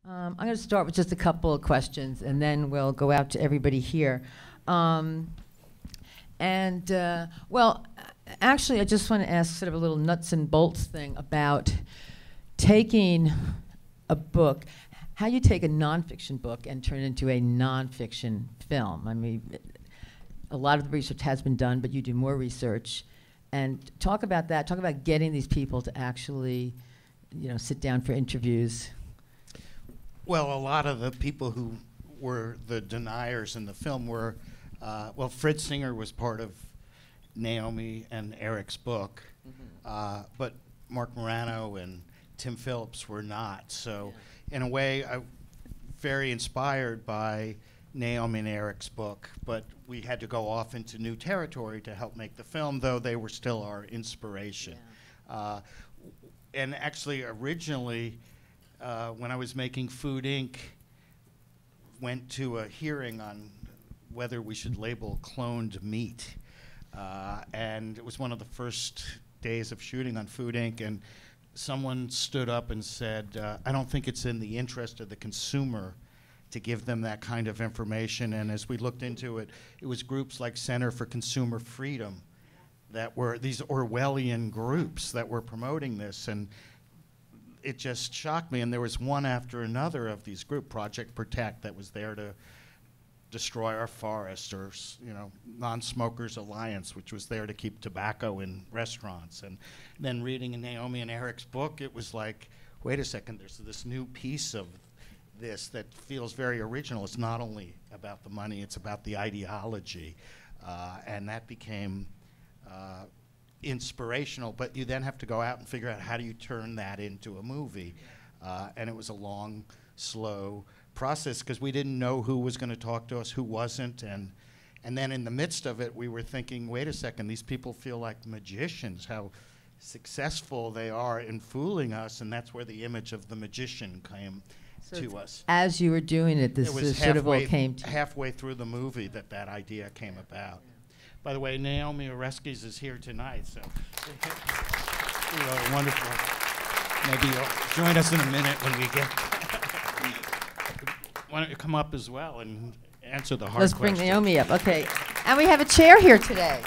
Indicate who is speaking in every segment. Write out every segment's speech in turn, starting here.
Speaker 1: I'm going to start with just a couple of questions, and then we'll go out to everybody here. Um, well, actually, I just want to ask sort of a little nuts and bolts thing about taking a book, how you take a nonfiction book and turn it into a nonfiction film. I mean, a lot of the research has been done, but you do more research. And talk about that. Talk about getting these people to actually, sit down for interviews.
Speaker 2: Well, a lot of the people who were the deniers in the film were, Fred Singer was part of Naomi and Eric's book, but Mark Morano and Tim Phillips were not. So, in a way, I'm very inspired by Naomi and Eric's book, but we had to go off into new territory to help make the film, though they were still our inspiration. Yeah. And actually, originally, when I was making Food Inc., went to a hearing on whether we should label cloned meat. And it was one of the first days of shooting on Food Inc., and someone stood up and said, I don't think it's in the interest of the consumer to give them that kind of information. And as we looked into it, it was groups like Center for Consumer Freedom that were these Orwellian groups that were promoting this. And it just shocked me. And there was one after another of these groups, Project Protect, that was there to destroy our forests, or Non-Smokers Alliance, which was there to keep tobacco in restaurants. And then reading in Naomi and Eric's book, it was like, wait a second, there's this new piece of this that feels very original. It's not only about the money, it's about the ideology. And that became inspirational, but you then have to go out and figure out how do you turn that into a movie. And it was a long, slow process because we didn't know who was going to talk to us, who wasn't. And then in the midst of it, we were thinking, wait a second, these people feel like magicians, how successful they are in fooling us. And that's where the image of the magician came to us.
Speaker 1: As you were doing it, this sort of all came to
Speaker 2: halfway through the movie that idea came about. By the way, Naomi Oreskes is here tonight, so wonderful. Maybe you'll join us in a minute when we get. Why don't you come up as well and answer the hard
Speaker 1: Let's
Speaker 2: questions.
Speaker 1: bring Naomi up, okay. And we have a chair here today.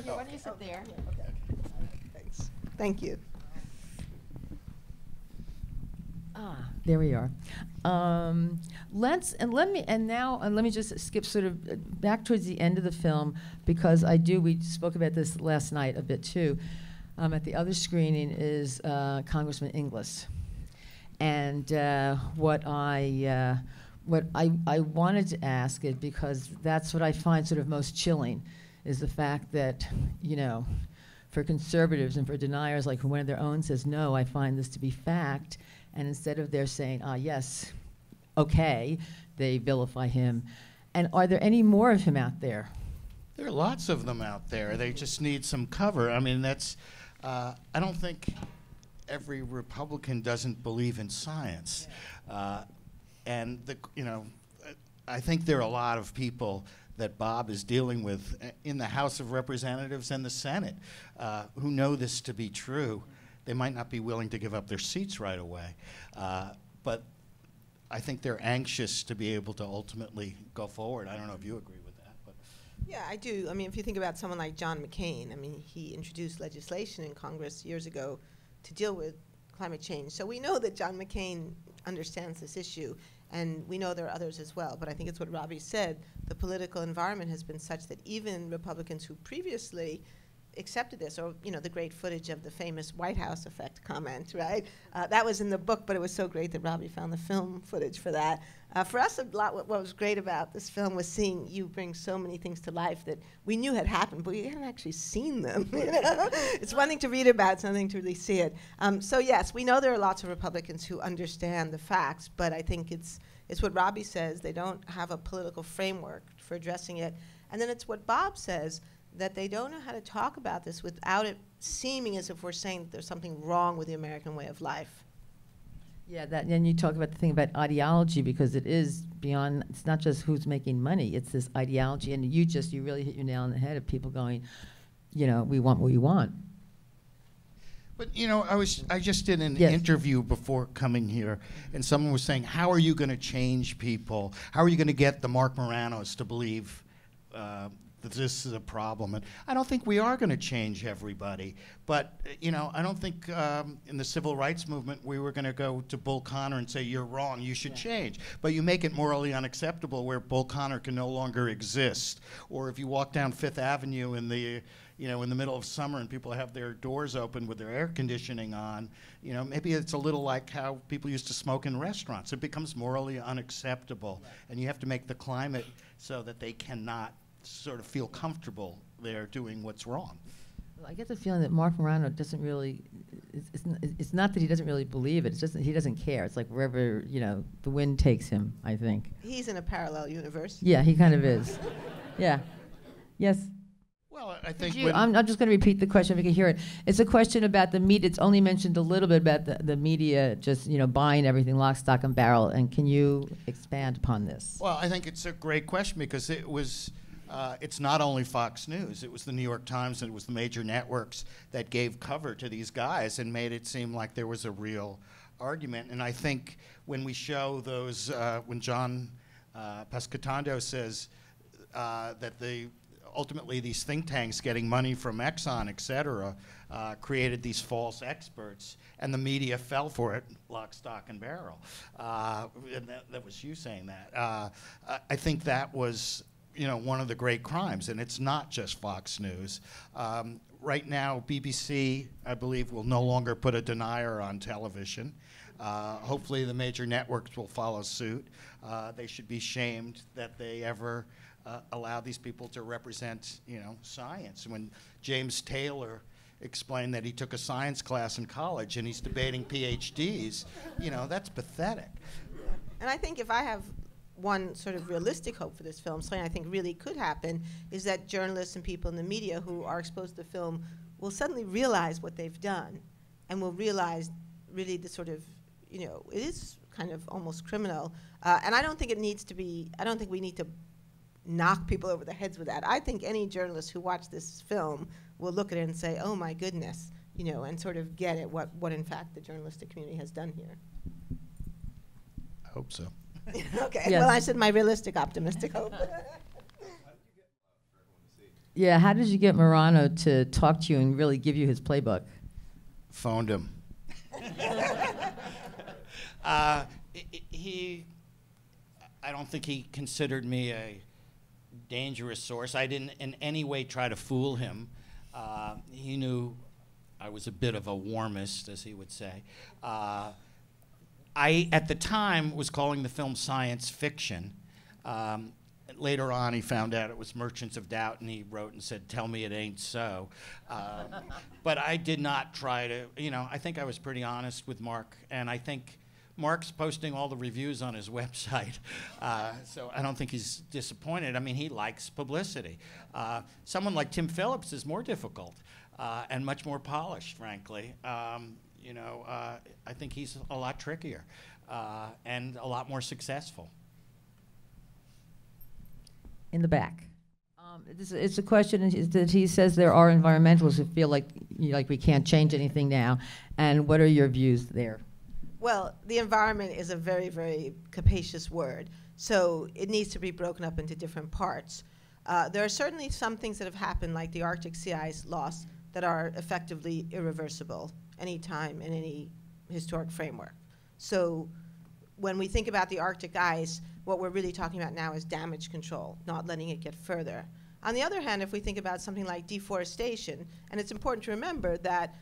Speaker 1: Why don't you sit there?
Speaker 3: Okay. Thanks. Thank you.
Speaker 1: There we are. Let me just skip sort of back towards the end of the film, because we spoke about this last night a bit too. At the other screening is Congressman Inglis, and what I wanted to ask is, because that's what I find sort of most chilling, is the fact that, for conservatives and for deniers, like when one of their own says, no, I find this to be fact, and instead of their saying, yes, okay, they vilify him. And are there any more of him out there?
Speaker 2: There are lots of them out there. They just need some cover. I mean, I don't think every Republican doesn't believe in science. And I think there are a lot of people that Bob is dealing with in the House of Representatives and the Senate who know this to be true. They might not be willing to give up their seats right away, but I think they're anxious to be able to ultimately go forward. I don't know if you agree with that. But
Speaker 3: Yeah, I do. I mean, if you think about someone like John McCain, I mean, he introduced legislation in Congress years ago to deal with climate change. So we know that John McCain understands this issue, and we know there are others as well. But I think it's what Robbie said. The political environment has been such that even Republicans who previously accepted this, or the great footage of the famous White House effect comment, right? That was in the book, but it was so great that Robbie found the film footage for that. For us, what was great about this film was seeing you bring so many things to life that we knew had happened, but we hadn't actually seen them. It's one thing to read about, it's another thing to really see it. So yes, we know there are lots of Republicans who understand the facts, but I think it's what Robbie says. They don't have a political framework for addressing it. And then it's what Bob says, that they don't know how to talk about this without it seeming as if we're saying that there's something wrong with the American way of life.
Speaker 1: Yeah, that, and you talk about the thing about ideology, because it is beyond, it's not just who's making money, it's this ideology, and you really hit your nail on the head of people going, you know, we want what we want.
Speaker 2: But you know, I just did an
Speaker 1: Yes.
Speaker 2: interview before coming here, and someone was saying, "How are you going to change people? How are you going to get the Mark Moranos to believe that this is a problem?" And I don't think we are going to change everybody. But you know, I don't think in the civil rights movement we were going to go to Bull Connor and say, "You're wrong. You should change." But you make it morally unacceptable where Bull Connor can no longer exist, or if you walk down Fifth Avenue in the in the middle of summer and people have their doors open with their air conditioning on, you know, maybe it's a little like how people used to smoke in restaurants. It becomes morally unacceptable, and you have to make the climate so that they cannot sort of feel comfortable they're doing what's wrong.
Speaker 1: Well, I get the feeling that Mark Morano doesn't really, it's not that he doesn't really believe it, it's just that he doesn't care. It's like wherever, you know, the wind takes him, I think.
Speaker 3: He's in a parallel universe.
Speaker 1: Yeah, he kind of is. Yeah. Yes?
Speaker 2: Well, I think
Speaker 1: I'm just going to repeat the question if you can hear it. It's a question about the media. It's only mentioned a little bit about the media just, you know, buying everything lock, stock, and barrel. And can you expand upon this?
Speaker 2: Well, I think it's a great question because it was, it's not only Fox News. It was the New York Times and it was the major networks that gave cover to these guys and made it seem like there was a real argument. And I think when we show those, when John Pescatando says that ultimately these think tanks getting money from Exxon, et cetera, created these false experts, and the media fell for it, lock, stock, and barrel. And that was you saying that. I think that was, you know, one of the great crimes, and it's not just Fox News. Right now, BBC, I believe, will no longer put a denier on television. Hopefully the major networks will follow suit. They should be shamed that they ever allow these people to represent, you know, science. When James Taylor explained that he took a science class in college and he's debating PhDs, you know, that's pathetic.
Speaker 3: And I think if I have one sort of realistic hope for this film, something I think really could happen, is that journalists and people in the media who are exposed to the film will suddenly realize what they've done and will realize really the sort of, you know, it is kind of almost criminal. And I don't think it needs to be, I don't think we need to knock people over the heads with that. I think any journalist who watched this film will look at it and say, oh my goodness, you know, and sort of get at what in fact the journalistic community has done here.
Speaker 2: I hope so.
Speaker 3: Okay,
Speaker 1: Yes.
Speaker 3: well I said my realistic, optimistic hope.
Speaker 1: Yeah, how did you get Morano to talk to you and really give you his playbook?
Speaker 2: Phoned him. I don't think he considered me a dangerous source. I didn't in any way try to fool him. He knew I was a bit of a warmist, as he would say. I, at the time, was calling the film science fiction. Later on, he found out it was Merchants of Doubt, and he wrote and said, "Tell me it ain't so." But I did not try to, you know, I think I was pretty honest with Mark, and I think Mark's posting all the reviews on his website, so I don't think he's disappointed. I mean, he likes publicity. Someone like Tim Phillips is more difficult and much more polished, frankly. You know, I think he's a lot trickier and a lot more successful.
Speaker 1: In the back. It's a question that he says there are environmentalists who feel like, you know, like we can't change anything now. And what are your views there?
Speaker 3: Well, the environment is a very, very capacious word, so it needs to be broken up into different parts. There are certainly some things that have happened, like the Arctic sea ice loss, that are effectively irreversible anytime in any historic framework. So when we think about the Arctic ice, what we're really talking about now is damage control, not letting it get further. On the other hand, if we think about something like deforestation, and it's important to remember that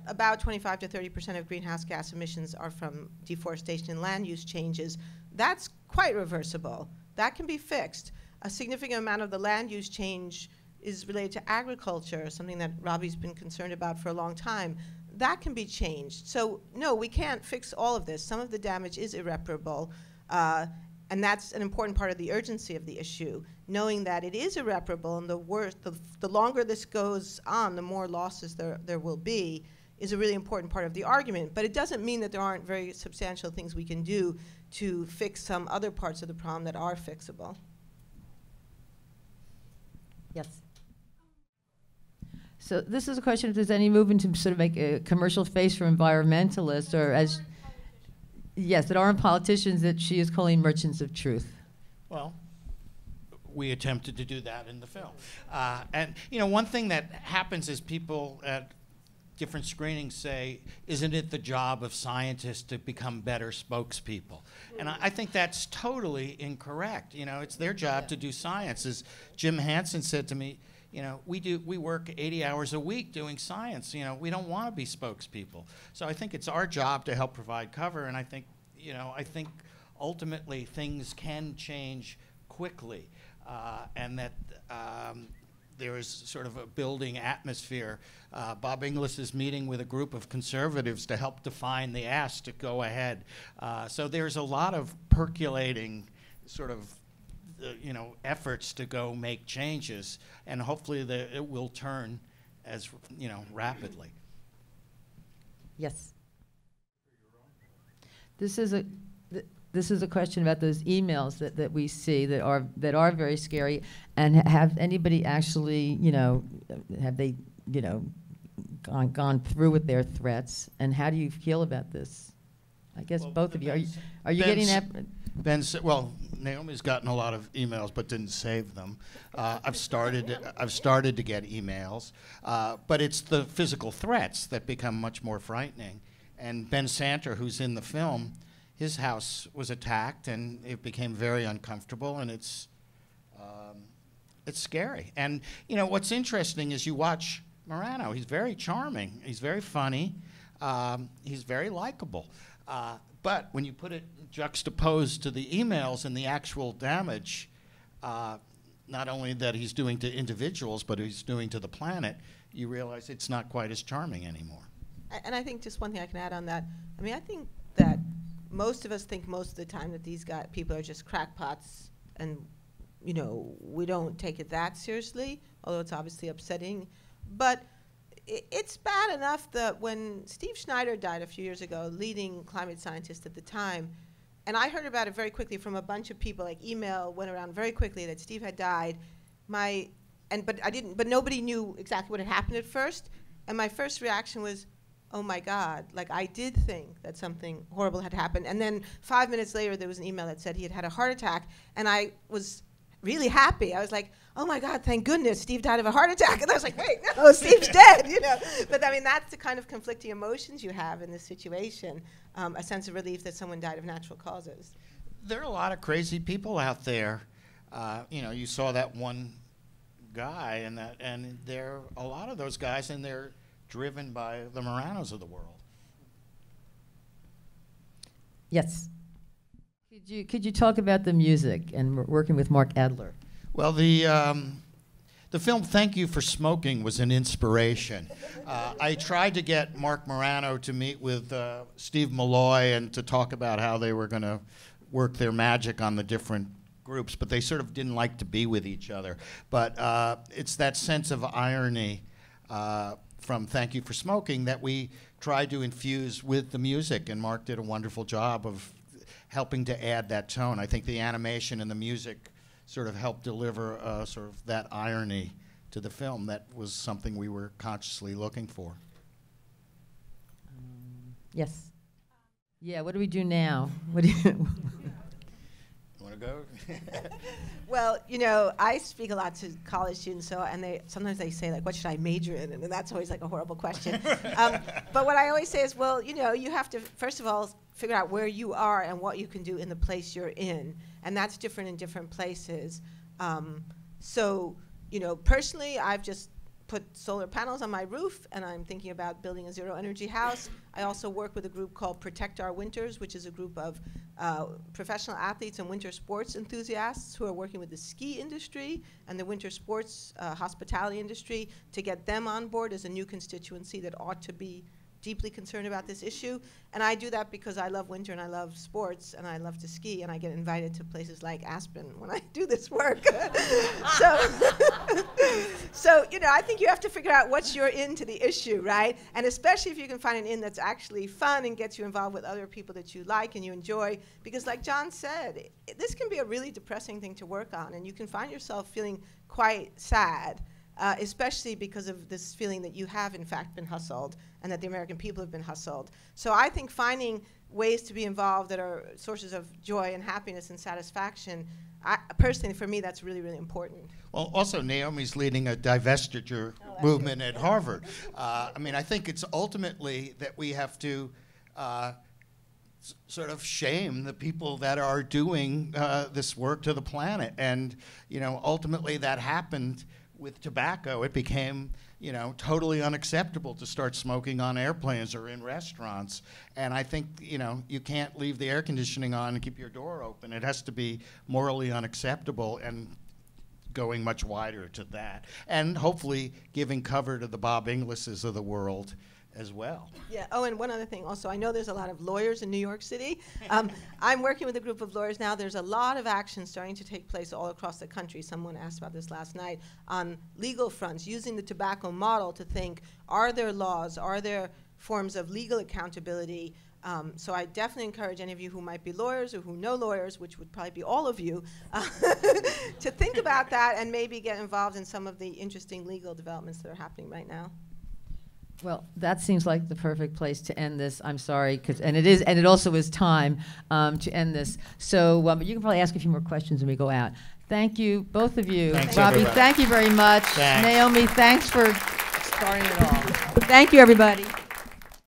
Speaker 3: about 25 to 30% of greenhouse gas emissions are from deforestation and land use changes. That's quite reversible. That can be fixed. A significant amount of the land use change is related to agriculture, something that Robbie's been concerned about for a long time. That can be changed. So no, we can't fix all of this. Some of the damage is irreparable, and that's an important part of the urgency of the issue. knowing that it is irreparable, and the worse, the longer this goes on, the more losses there will be, is a really important part of the argument. But it doesn't mean that there aren't very substantial things we can do to fix some other parts of the problem that are fixable.
Speaker 1: Yes. So this is a question if there's any movement to sort of make a commercial face for environmentalists, or as, yes, that aren't politicians that she is calling merchants of truth.
Speaker 2: Well, we attempted to do that in the film. And, you know, one thing that happens is people at different screenings say, isn't it the job of scientists to become better spokespeople? And I think that's totally incorrect. You know, it's their job to do science. As Jim Hansen said to me, you know, we work 80 hours a week doing science. You know, we don't want to be spokespeople. So I think it's our job to help provide cover, and I think, you know, I think ultimately things can change quickly, and that there is sort of a building atmosphere. Bob Inglis is meeting with a group of conservatives to help define the ask to go ahead. So there's a lot of percolating sort of you know, efforts to go make changes, and hopefully it will turn as, you know, rapidly.
Speaker 1: Yes. This is a question about those emails that we see that are very scary. And have anybody actually, you know, have they, you know, gone through with their threats? And how do you feel about this? I guess
Speaker 2: Well,
Speaker 1: both of you. Are you getting that?
Speaker 2: Well, Naomi's gotten a lot of emails but didn't save them. I've started to get emails, but it's the physical threats that become much more frightening. And Ben Santer, who's in the film, his house was attacked, and it became very uncomfortable, and it's scary. And you know what's interesting is you watch Morano. He's very charming. He's very funny. He's very likable. But when you put it juxtaposed to the emails and the actual damage, not only that he's doing to individuals, but he's doing to the planet, you realize it's not quite as charming anymore.
Speaker 3: And I think just one thing I can add on that, I mean, I think that most of us think most of the time that these people are just crackpots, and, you know, we don't take it that seriously, although it's obviously upsetting. But it's bad enough that when Steve Schneider died a few years ago, leading climate scientist at the time, and I heard about it very quickly from a bunch of people, like email went around very quickly that Steve had died. But nobody knew exactly what had happened at first. And my first reaction was, oh my God, like I did think that something horrible had happened. And then 5 minutes later, there was an email that said he had had a heart attack, and I was really happy. I was like, oh my God, thank goodness, Steve died of a heart attack. And I was like, wait, no, Steve's dead, you know. But I mean, that's the kind of conflicting emotions you have in this situation, a sense of relief that someone died of natural causes.
Speaker 2: There are a lot of crazy people out there. You know, you saw that one guy, and there are a lot of those guys, and they're driven by the Moranos of the world.
Speaker 1: Yes. Could you talk about the music and working with Mark Adler?
Speaker 2: Well, the film Thank You for Smoking was an inspiration. I tried to get Mark Morano to meet with Steve Malloy and to talk about how they were going to work their magic on the different groups, but they sort of didn't like to be with each other. But it's that sense of irony from Thank You for Smoking that we tried to infuse with the music, and Mark did a wonderful job of helping to add that tone. I think the animation and the music sort of helped deliver sort of that irony to the film. That was something we were consciously looking for.
Speaker 1: Yes. Yeah, what do we do now? What do you
Speaker 2: Want to go?
Speaker 3: Well, you know, I speak a lot to college students, and sometimes they say, like, what should I major in? And that's always like a horrible question. But what I always say is, well, you know, you have to, first of all, figure out where you are and what you can do in the place you're in. And that's different in different places. So, you know, personally, I've just put solar panels on my roof, and I'm thinking about building a zero-energy house. I also work with a group called Protect Our Winters, which is a group of professional athletes and winter sports enthusiasts who are working with the ski industry and the winter sports hospitality industry to get them on board as a new constituency that ought to be deeply concerned about this issue. And I do that because I love winter and I love sports and I love to ski, and I get invited to places like Aspen when I do this work. So, you know, I think you have to figure out what's your in to the issue, right? And especially if you can find an in that's actually fun and gets you involved with other people that you like and you enjoy. Because like John said, this can be a really depressing thing to work on, and you can find yourself feeling quite sad. Especially because of this feeling that you have, in fact, been hustled and that the American people have been hustled. So I think finding ways to be involved that are sources of joy and happiness and satisfaction, personally, for me, that's really, really important.
Speaker 2: Well, also, Naomi's leading a divestiture movement at Harvard. I mean, I think it's ultimately that we have to sort of shame the people that are doing this work to the planet. And, you know, ultimately that happened with tobacco. It became, you know, totally unacceptable to start smoking on airplanes or in restaurants. And I think, you know, you can't leave the air conditioning on and keep your door open. It has to be morally unacceptable, and going much wider to that. And hopefully giving cover to the Bob Inglis's of the world as well.
Speaker 3: Yeah. Oh, and one other thing also, I know there's a lot of lawyers in New York City. I'm working with a group of lawyers now. There's a lot of action starting to take place all across the country. Someone asked about this last night on legal fronts, using the tobacco model to think, are there laws, are there forms of legal accountability? So I definitely encourage any of you who might be lawyers or who know lawyers, which would probably be all of you, to think about that and maybe get involved in some of the interesting legal developments that are happening right now.
Speaker 1: Well, that seems like the perfect place to end this. I'm sorry, and it also is time to end this. So you can probably ask a few more questions when we go out. Thank you, both of you.
Speaker 2: Thanks,
Speaker 1: Robbie,
Speaker 2: everybody.
Speaker 1: thank you very much.
Speaker 2: Thanks.
Speaker 1: Naomi, thanks for starting it all. Thank you, everybody.